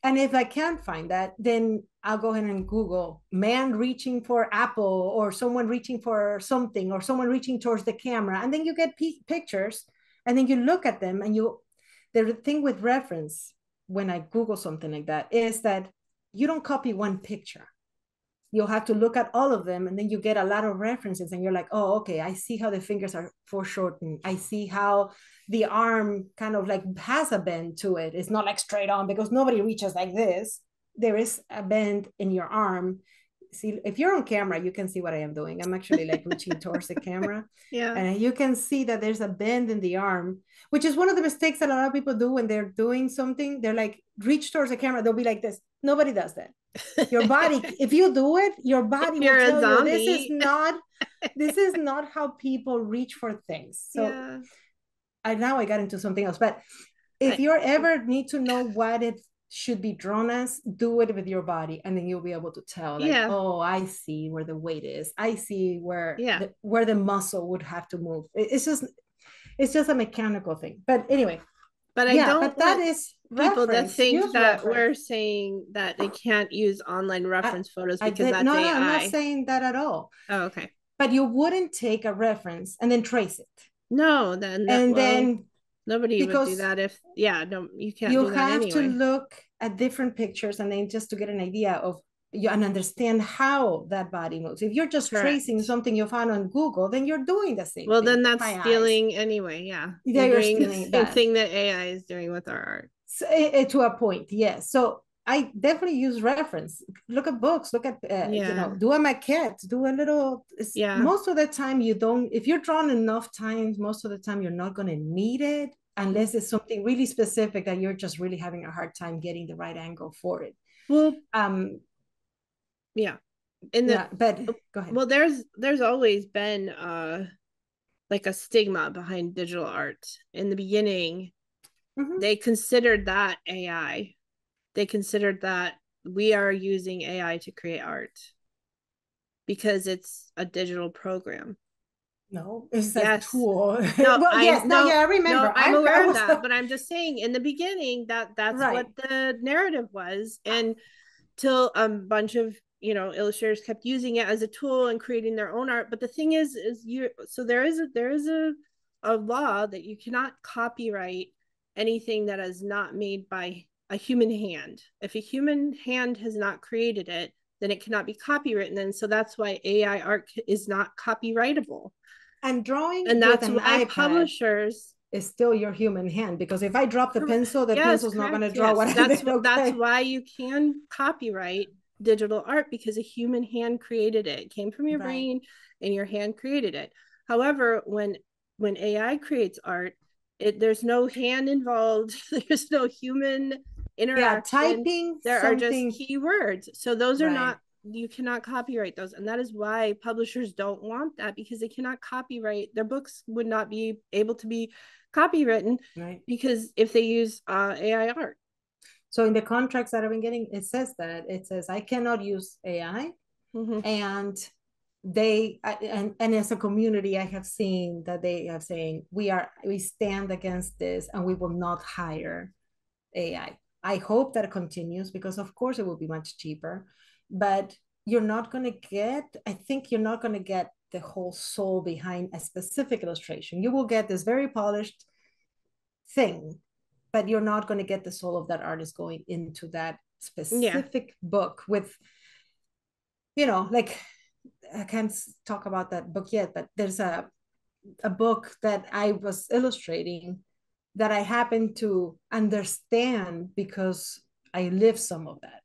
And if I can't find that, then I'll go ahead and Google man reaching for apple, or someone reaching for something, or someone reaching towards the camera. And then you get pictures, and then you look at them, and the thing with reference, when I Google something like that, is that you don't copy one picture. You'll have to look at all of them, and then you get a lot of references, and you're like, oh, okay, I see how the fingers are foreshortened. I see how the arm kind of like has a bend to it. It's not like straight on, because nobody reaches like this. There is a bend in your arm. See, if you're on camera, you can see what I am doing. I'm actually like reaching towards the camera, Yeah. and you can see that there's a bend in the arm, which is one of the mistakes that a lot of people do when they're doing something. They're like, reach towards the camera, they'll be like this. Nobody does that. Your body, if you do it, your If body will you're a tell you zombie. this is not how people reach for things. So Yeah. I got into something else. But if I, you ever need to know what it should be drawn as, do it with your body, and then you'll be able to tell, like, Yeah. oh, I see where the weight is, I see Yeah. where the muscle would have to move. It's just a mechanical thing. But anyway, But I yeah, don't but that want is people to reference. think Use that reference. we're saying that they can't use online I, reference photos I because did that's no, I'm not AI. saying that at all. Oh, okay. But you wouldn't take a reference and then trace it. No, then that, And well, then nobody would do because that if, yeah, no, you can't you do that have to anyway. look at different pictures and then just to get an idea of you and understand how that body moves. If you're just tracing Correct. something you found on Google, then you're doing the same Well, thing then with that's my eyes. stealing anyway. Yeah. Yeah, You're you're doing the stealing same that. thing that AI is doing with our art. So, to a point, yes. So I definitely use reference. Look at books. Look at Yeah. do a maquette. Do a little. Yeah. Most of the time, you don't. If you're drawn enough times, most of the time you're not going to need it unless it's something really specific that you're just really having a hard time getting the right angle for it. Well, Um. yeah. In the Yeah, but go ahead. well, there's always been like a stigma behind digital art. In the beginning, Mm-hmm. they considered that AI. They considered that we are using AI to create art because it's a digital program. No, it's a Yes. tool. No, Well, I yes. No, no yeah, I remember. no, I'm I aware of was that, but I'm just saying in the beginning that's what right. the narrative was. And till a bunch of illustrators kept using it as a tool and creating their own art. But the thing is you so there is a law that you cannot copyright anything that is not made by a human hand. If a human hand has not created it, then it cannot be copywritten. And so that's why AI art is not copyrightable. And And drawing with that's an why iPad publishers. is still your human hand, because if I drop the Yes, pencil's not going to correct. draw what Yes, I did. that's Okay, why you can copyright digital art because a human hand created it. It came from your right. brain and your hand created it. However, when AI creates art, there's no hand involved. There's no human Yeah, interaction. typing There are just something. keywords. So those are Right, not, you cannot copyright those. And that is why publishers don't want that, because they cannot copyright, their books would not be able to be copywritten right. because if they use AI art. So in the contracts that I've been getting, it says I cannot use AI, Mm-hmm. and and as a community, I have seen that they have saying we stand against this and we will not hire AI. I hope that continues, because of course it will be much cheaper, but I think you're not going to get the whole soul behind a specific illustration. You will get this very polished thing, but you're not going to get the soul of that artist going into that Yeah. specific book with, like, I can't talk about that book yet, but there's a book that I was illustrating that I happen to understand because I live some of that.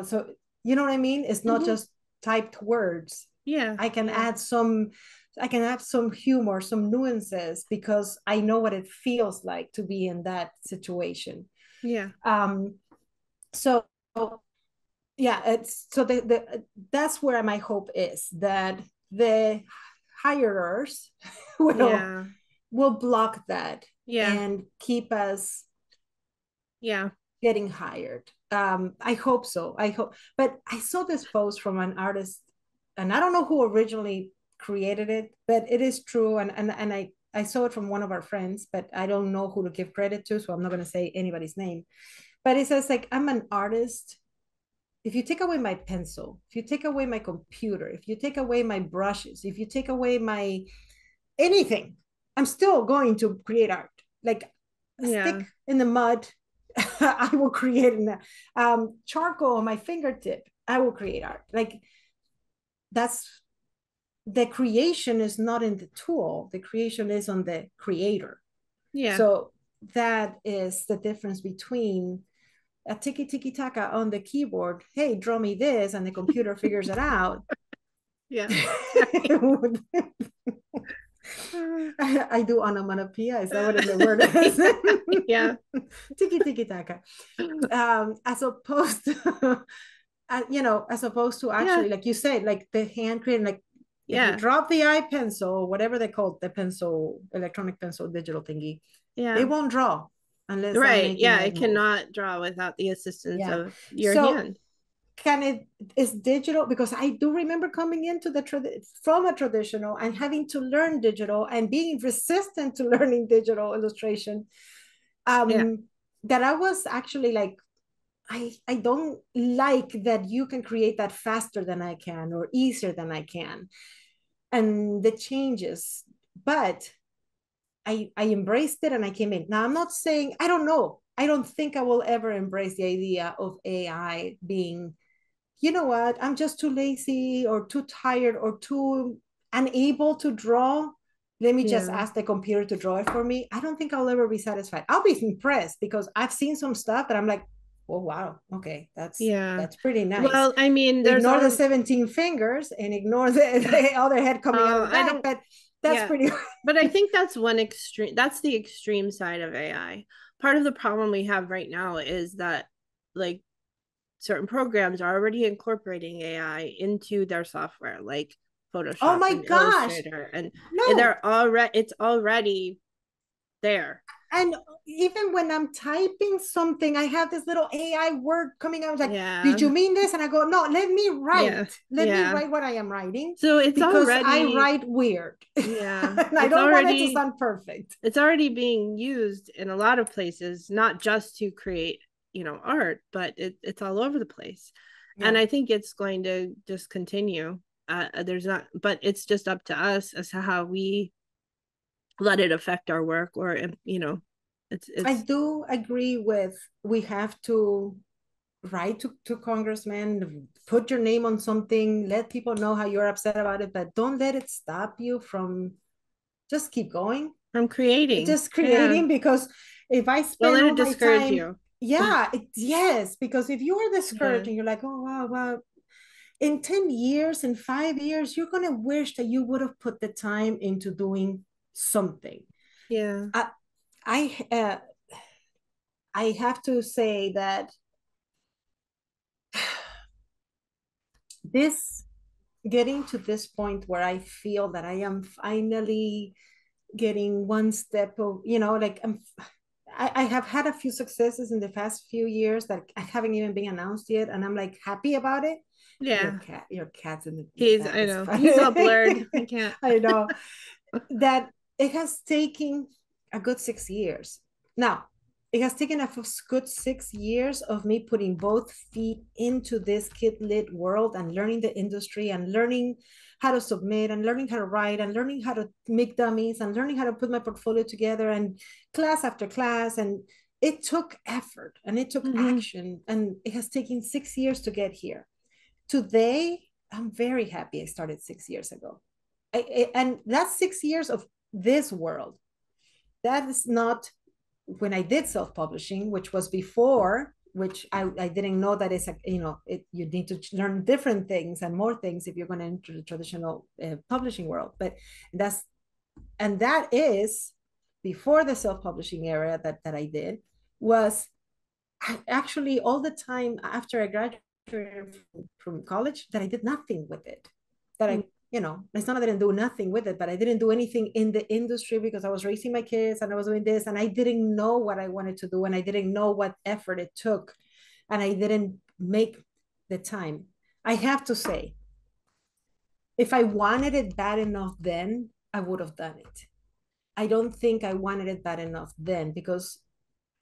So you know what I mean? It's not Mm-hmm. just typed words. Yeah. I can Yeah. add some I can add some humor, some nuances, because I know what it feels like to be in that situation. Yeah. So yeah, it's so that's where my hope is, that the hirers will Yeah. will block that Yeah. and keep us Yeah. getting hired. I hope so. I hope. But I saw this post from an artist, and I don't know who originally created it, but it is true. And I saw it from one of our friends, but I don't know who to give credit to, so I'm not going to say anybody's name. But it says, like, I'm an artist. If you take away my pencil, if you take away my computer, if you take away my brushes, if you take away my anything, I'm still going to create art. Like a Yeah. stick in the mud, I will create charcoal on my fingertip, I will create art. Like, that's the creation is not in the tool, the creation is on the creator. Yeah. So that is the difference between a tiki tiki taka on the keyboard, hey, draw me this, and the computer figures it out. Yeah. Exactly. I do onomatopoeia. Is that what the word is? Yeah. Tiki tiki taka. As opposed to, as opposed to Yeah. actually, like you said, like the hand creating, like if you Yeah. drop the eye pencil, whatever they call it, the pencil, electronic pencil, digital thingy, Yeah. it won't draw. unless I'm Right. making Yeah. it It move. cannot draw without the assistance Yeah. of your So hand. can it is digital, because I do remember coming into the from a traditional and having to learn digital and being resistant to learning digital illustration. Yeah. That I was actually like, I don't like that you can create that faster than I can or easier than I can, and the changes. But I embraced it and I came in. Now I'm not saying, I don't know. I don't think I will ever embrace the idea of AI being, you know what, I'm just too lazy or too tired or too unable to draw. Let me just Yeah. ask the computer to draw it for me. I don't think I'll ever be satisfied. I'll be impressed because I've seen some stuff that I'm like, oh wow, okay, Yeah. that's pretty nice. Well, I mean, there's Ignore the all 17 fingers and ignore the other head coming out of the I back, don't but that's yeah. pretty. But I think that's one extreme, that's the extreme side of AI. Part of the problem we have right now is that like certain programs are already incorporating AI into their software, like Oh Photoshop my and gosh, Illustrator, and no. it's already there. And even when I'm typing something, I have this little AI word coming out like, did you Yeah. mean this? And I go, no, let me write. Yeah. Let me Yeah. write what I am writing, So it's because I already write weird. yeah, And I don't want it to sound perfect. it's already being used in a lot of places, not just to create, art, but it's all over the place. And Yeah. I think it's going to just continue. There's not, but it's just up to us as to how we let it affect our work, or I it's do agree with, we have to write to congressmen, put your name on something, let people know how you're upset about it, but don't let it stop you from just keep going, from creating. just Yeah, creating, because if I don't spend let all it my discourage time, you. yeah, yes, because if you are Yeah, discouraged and you're like, oh wow, wow, in 10 years, in 5 years, you're gonna wish that you would have put the time into doing something. yeah. I I I have to say that this getting to this point where I feel that I am finally getting one step of, like I have had a few successes in the past few years that I haven't even been announced yet, and I'm like happy about it. Yeah, Your cat's in the he's, back I is know he's all blurred, funny. I can't. I know that it has taken a good 6 years. Now, it has taken a good 6 years of me putting both feet into this kid lit world and learning the industry and learning how to submit and learning how to write and learning how to make dummies and learning how to put my portfolio together and class after class. And it took effort and it took Mm-hmm. action, and it has taken 6 years to get here. Today, I'm very happy I started 6 years ago. And that's 6 years of this world. That is not when I did self-publishing, which was before, which I didn't know that it's you need to learn different things and more things if you're going to enter the traditional publishing world. But that's that is before the self-publishing era that I did was actually all the time after I graduated from college that I did nothing with it. That it's not that I didn't do nothing with it, but I didn't do anything in the industry because I was raising my kids and I was doing this and I didn't know what I wanted to do and I didn't know what effort it took and I didn't make the time. I have to say, if I wanted it bad enough then, I would have done it. I don't think I wanted it bad enough then because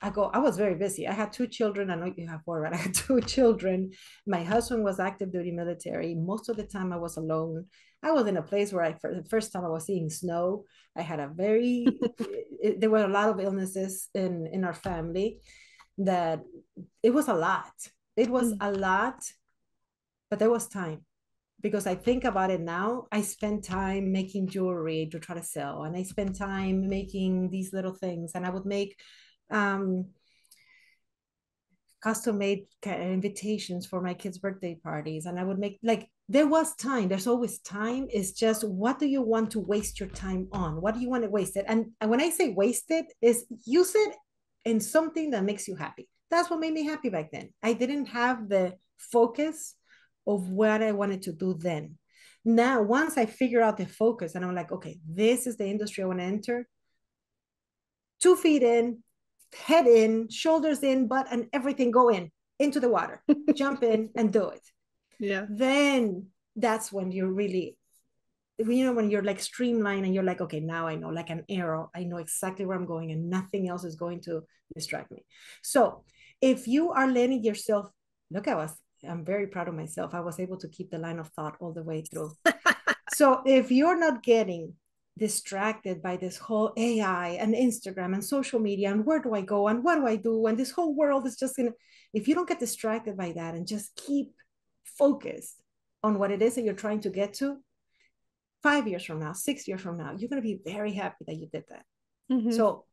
I was very busy. I had two children. I know you have four, but I had two children. My husband was active duty military. Most of the time I was alone. I was in a place where for the first time I was seeing snow. I had there were a lot of illnesses in our family that it was a lot. It was a lot, but there was time because I think about it now. I spent time making jewelry to try to sell, and I spent time making these little things, and I would make um, custom made invitations for my kids' birthday parties. And I would make like, there was time, there's always time. It's just, what do you want to waste your time on? What do you want to waste it? And when I say waste it, is use it in something that makes you happy. That's what made me happy back then. I didn't have the focus of what I wanted to do then. Now, once I figure out the focus and I'm like, okay, this is the industry I want to enter, 2 feet in, head in, shoulders in, butt and everything go in into the water. Jump in and do it. Yeah. Then that's when you're really, you know, when you're like streamlined and you're like, okay, now I know, like an arrow, I know exactly where I'm going and nothing else is going to distract me. So if you are letting yourself, look at us, I'm very proud of myself. I was able to keep the line of thought all the way through. So if you're not getting distracted by this whole AI and Instagram and social media and where do I go and what do I do and this whole world is just gonna, if you don't get distracted by that and just keep focused on what it is that you're trying to get to, 5 years from now, 6 years from now, you're going to be very happy that you did that. Mm-hmm. So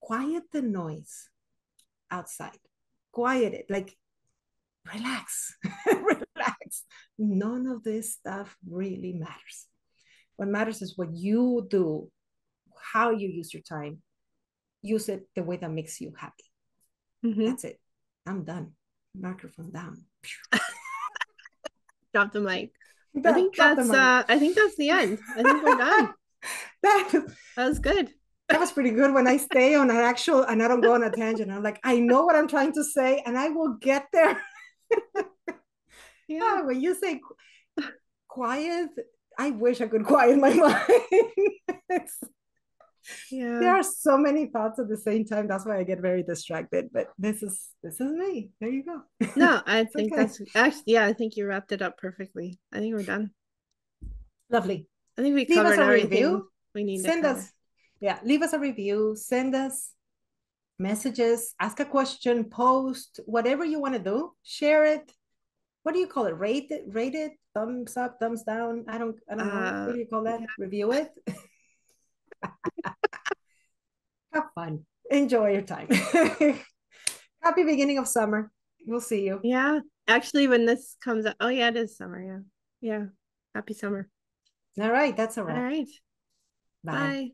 quiet the noise outside, quiet it, like relax, relax. None of this stuff really matters. What matters is what you do, how you use your time. Use it the way that makes you happy. Mm-hmm. That's it. I'm done. Microphone down. Drop the mic. Drop the mic. I think that's the end. I think we're done. that was good. That was pretty good when I stay on an actual and I don't go on a tangent. I'm like, I know what I'm trying to say and I will get there. Yeah. When you say quiet, I wish I could quiet my mind. Yeah. There are so many thoughts at the same time. That's why I get very distracted. But this is me. There you go. No, I think okay. That's actually, yeah, I think you wrapped it up perfectly. I think we're done. Lovely. I think we covered everything we need to cover. Leave us a review. Send us messages, ask a question, post, whatever you want to do. Share it. What do you call it? Rate it, thumbs up, thumbs down. I don't know. What do you call that? Yeah. Review it. Have fun. Enjoy your time. Happy beginning of summer. We'll see you. Yeah. Actually, when this comes out, oh yeah, it is summer. Yeah. Yeah. Happy summer. All right. That's a wrap. All right. Bye. Bye.